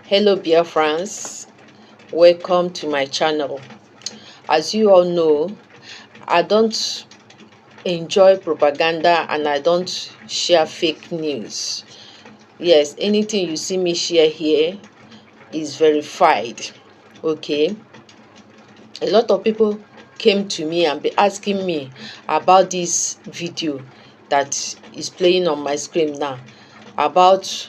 Hello Biafrans, welcome to my channel. As you all know, I don't enjoy propaganda and I don't share fake news. Yes, anything you see me share here is verified. Okay, a lot of people came to me and be asking me about this video that is playing on my screen now, about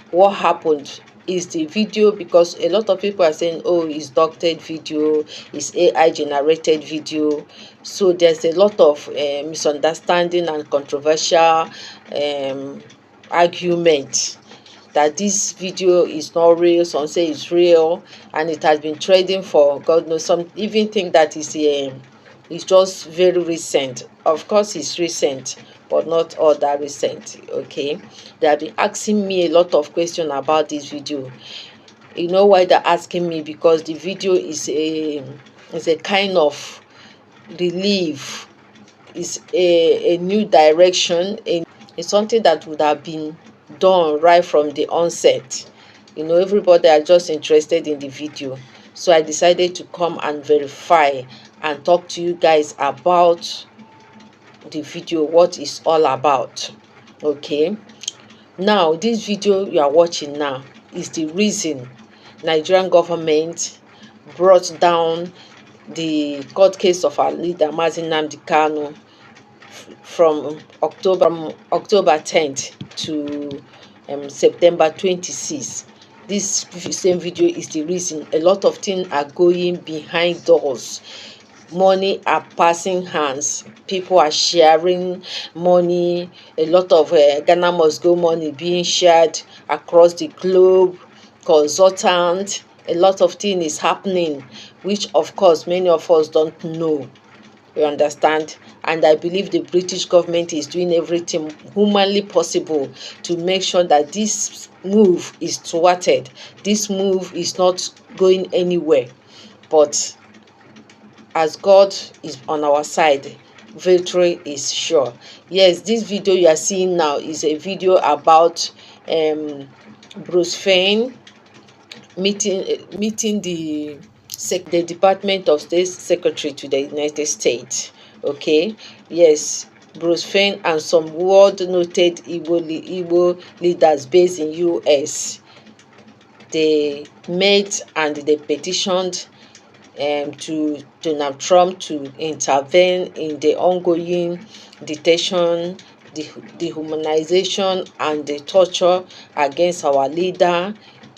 what happened. Is the video, because a lot of people are saying, oh, it's doctored video, it's AI generated video. So there's a lot of misunderstanding and controversial argument that this video is not real. Some say it's real, and it has been trending for God knows. Some even think that it's just very recent. Of course it's recent, but not all that recent. Okay, they have been asking me a lot of questions about this video. You know why they're asking me? Because the video is a kind of relief, is a new direction, it's something that would have been done right from the onset. Everybody are just interested in the video, so I decided to come and verify and talk to you guys about the video, what it's all about. Okay, now this video you are watching now is the reason Nigerian government brought down the court case of our leader Mazi Nnamdi Kanu from October 10th to September 26th. This same video is the reason a lot of things are going behind doors. Money are passing hands, people are sharing money, a lot of Ghana must go money being shared across the globe, consultant, a lot of things is happening, which of course many of us don't know. You understand? And I believe the British government is doing everything humanly possible to make sure that this move is thwarted. This move is not going anywhere. But as God is on our side, victory is sure. Yes, this video you are seeing now is a video about Bruce Fein meeting the Department of State Secretary to the United States. Okay, yes, Bruce Fein and some world-noted Igbo leaders based in US, they met and they petitioned to Donald Trump to intervene in the ongoing detention, the dehumanization and the torture against our leader,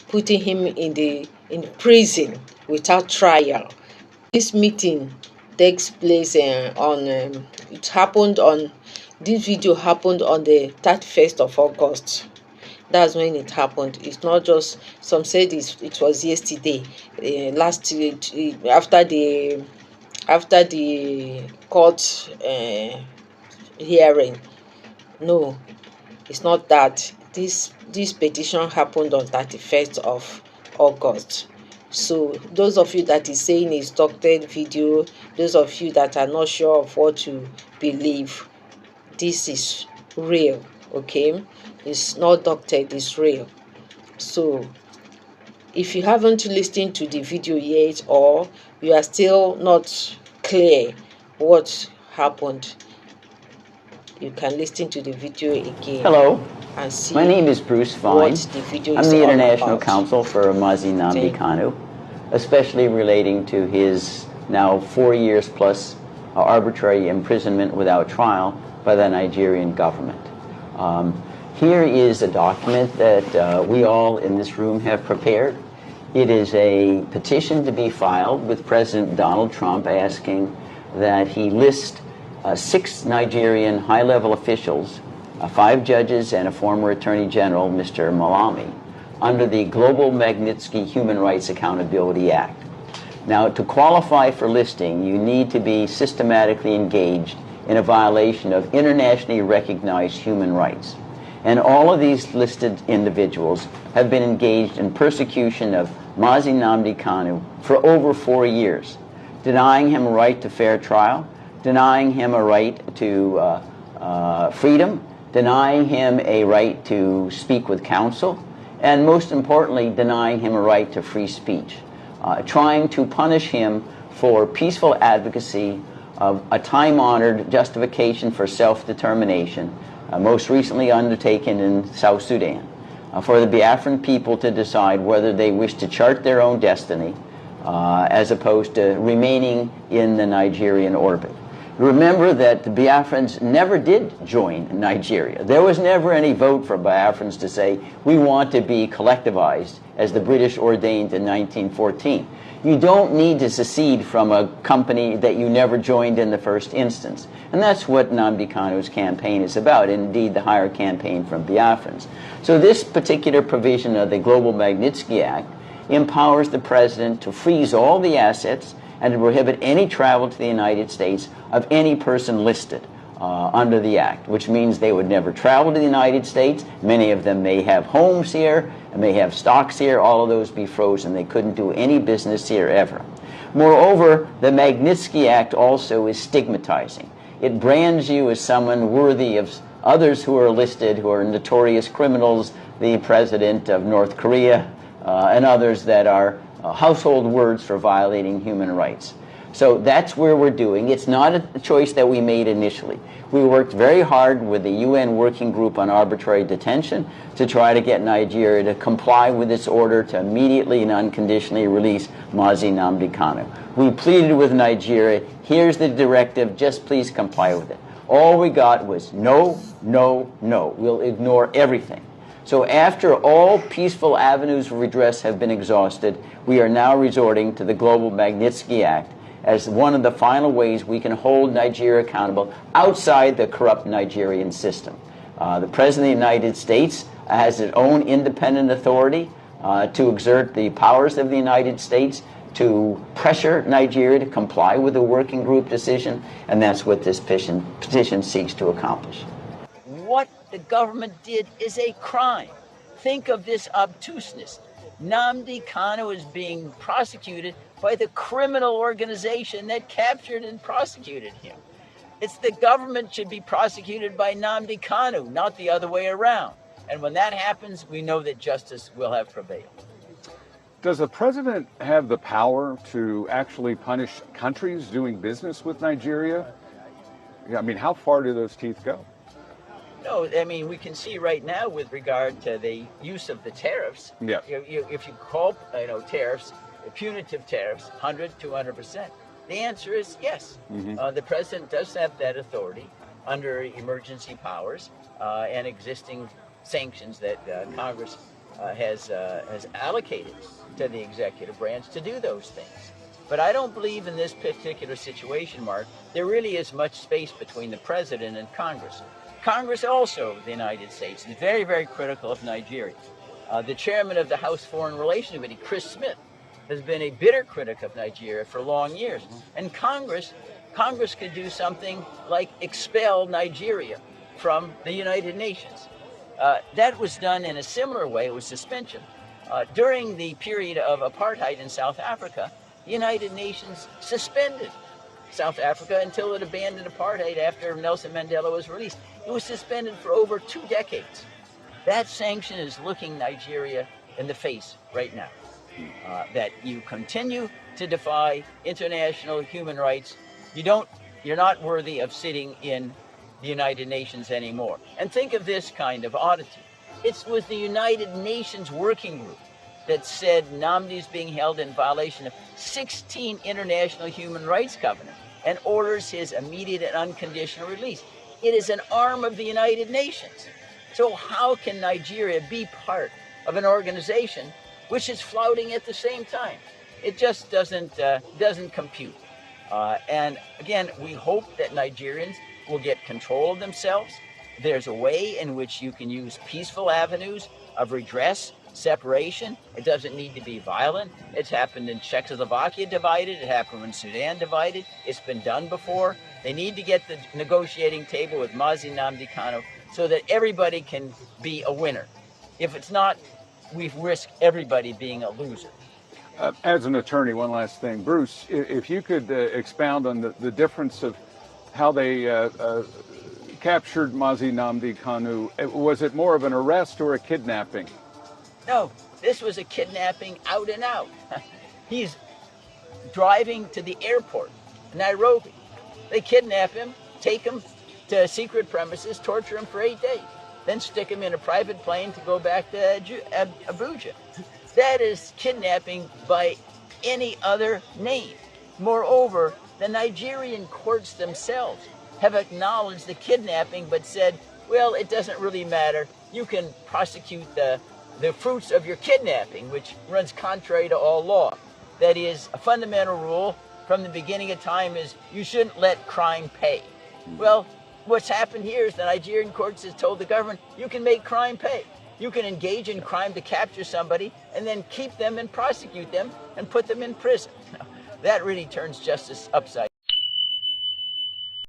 putting him in prison without trial. This meeting takes place this video happened on the 31st of August. That's when it happened. It's not just, some said it was yesterday, last after the court hearing. No, it's not that. This petition happened on 31st of August. So those of you that is saying it's doctored video, those of you that are not sure of what to believe, this is real. Okay, it's not doctored, it's real. So if you haven't listened to the video yet, or you are still not clear what happened, you can listen to the video again. Hello, and see my name is Bruce Fein. I'm the International Counsel for Mazi Nnamdi Kanu, especially relating to his now 4 years plus arbitrary imprisonment without trial by the Nigerian government. Here is a document that we all in this room have prepared. It is a petition to be filed with President Donald Trump asking that he list 6 Nigerian high-level officials, 5 judges and a former Attorney General, Mr. Malami, under the Global Magnitsky Human Rights Accountability Act. Now, to qualify for listing, you need to be systematically engaged in a violation of internationally recognized human rights. And all of these listed individuals have been engaged in persecution of Mazi Nnamdi Kanu for over 4 years, denying him a right to fair trial, denying him a right to freedom, denying him a right to speak with counsel, and most importantly, denying him a right to free speech, trying to punish him for peaceful advocacy of a time-honored justification for self-determination, most recently undertaken in South Sudan, for the Biafran people to decide whether they wish to chart their own destiny as opposed to remaining in the Nigerian orbit. Remember that the Biafrans never did join Nigeria. There was never any vote for Biafrans to say, we want to be collectivized, as the British ordained in 1914. You don't need to secede from a company that you never joined in the first instance. And that's what Nnamdi Kanu's campaign is about, indeed the higher campaign from Biafrans. So this particular provision of the Global Magnitsky Act empowers the president to freeze all the assets and to prohibit any travel to the United States of any person listed under the act, which means they would never travel to the United States. Many of them may have homes here, may have stocks here, all of those be frozen. They couldn't do any business here ever. Moreover, the Magnitsky Act also is stigmatizing. It brands you as someone worthy of others who are listed, who are notorious criminals, the president of North Korea, and others that are household words for violating human rights. So that's where we're doing. It's not a choice that we made initially. We worked very hard with the UN Working Group on Arbitrary Detention to try to get Nigeria to comply with its order to immediately and unconditionally release Mazi Nnamdi Kanu. We pleaded with Nigeria, here's the directive, just please comply with it. All we got was no, no, no. We'll ignore everything. So after all peaceful avenues of redress have been exhausted, we are now resorting to the Global Magnitsky Act as one of the final ways we can hold Nigeria accountable outside the corrupt Nigerian system. The President of the United States has its own independent authority to exert the powers of the United States to pressure Nigeria to comply with the working group decision, and that's what this petition seeks to accomplish. What the government did is a crime. Think of this obtuseness. Nnamdi Kanu is being prosecuted by the criminal organization that captured and prosecuted him. It's the government should be prosecuted by Nnamdi Kanu, not the other way around. And when that happens, we know that justice will have prevailed. Does the president have the power to actually punish countries doing business with Nigeria? I mean, how far do those teeth go? No, I mean, we can see right now with regard to the use of the tariffs. Yeah. If you call tariffs, punitive tariffs, 100, 200%, the answer is yes. Mm-hmm. The president does have that authority under emergency powers and existing sanctions that Congress has allocated to the executive branch to do those things. But I don't believe in this particular situation, Mark, there really is much space between the president and Congress. Congress also, the United States, is very, very critical of Nigeria. The chairman of the House Foreign Relations Committee, Chris Smith, has been a bitter critic of Nigeria for long years. And Congress could do something like expel Nigeria from the United Nations. That was done in a similar way. It was suspension. During the period of apartheid in South Africa, the United Nations suspended South Africa until it abandoned apartheid after Nelson Mandela was released. It was suspended for over 2 decades. That sanction is looking Nigeria in the face right now. That you continue to defy international human rights. You're not worthy of sitting in the United Nations anymore. And think of this kind of oddity. It was the United Nations Working Group that said Nnamdi is being held in violation of 16 international human rights covenants and orders his immediate and unconditional release. It is an arm of the United Nations. So how can Nigeria be part of an organization which is flouting at the same time? It just doesn't compute. And again, we hope that Nigerians will get control of themselves. There's a way in which you can use peaceful avenues of redress, separation. It doesn't need to be violent. It's happened in Czechoslovakia divided. It happened in Sudan divided. It's been done before. They need to get the negotiating table with Mazi Nnamdi Kanu so that everybody can be a winner. If it's not, we've risked everybody being a loser. As an attorney, one last thing. Bruce, if you could expound on the difference of how they captured Mazi Nnamdi Kanu. Was it more of an arrest or a kidnapping? No, this was a kidnapping out and out. He's driving to the airport, Nairobi. They kidnap him, take him to secret premises, torture him for 8 days, then stick him in a private plane to go back to Abuja. That is kidnapping by any other name. Moreover, the Nigerian courts themselves have acknowledged the kidnapping but said, well, it doesn't really matter. You can prosecute the fruits of your kidnapping, which runs contrary to all law. That is, a fundamental rule from the beginning of time is you shouldn't let crime pay. Well, what's happened here is the Nigerian courts has told the government, you can make crime pay. You can engage in crime to capture somebody and then keep them and prosecute them and put them in prison. That really turns justice upside down.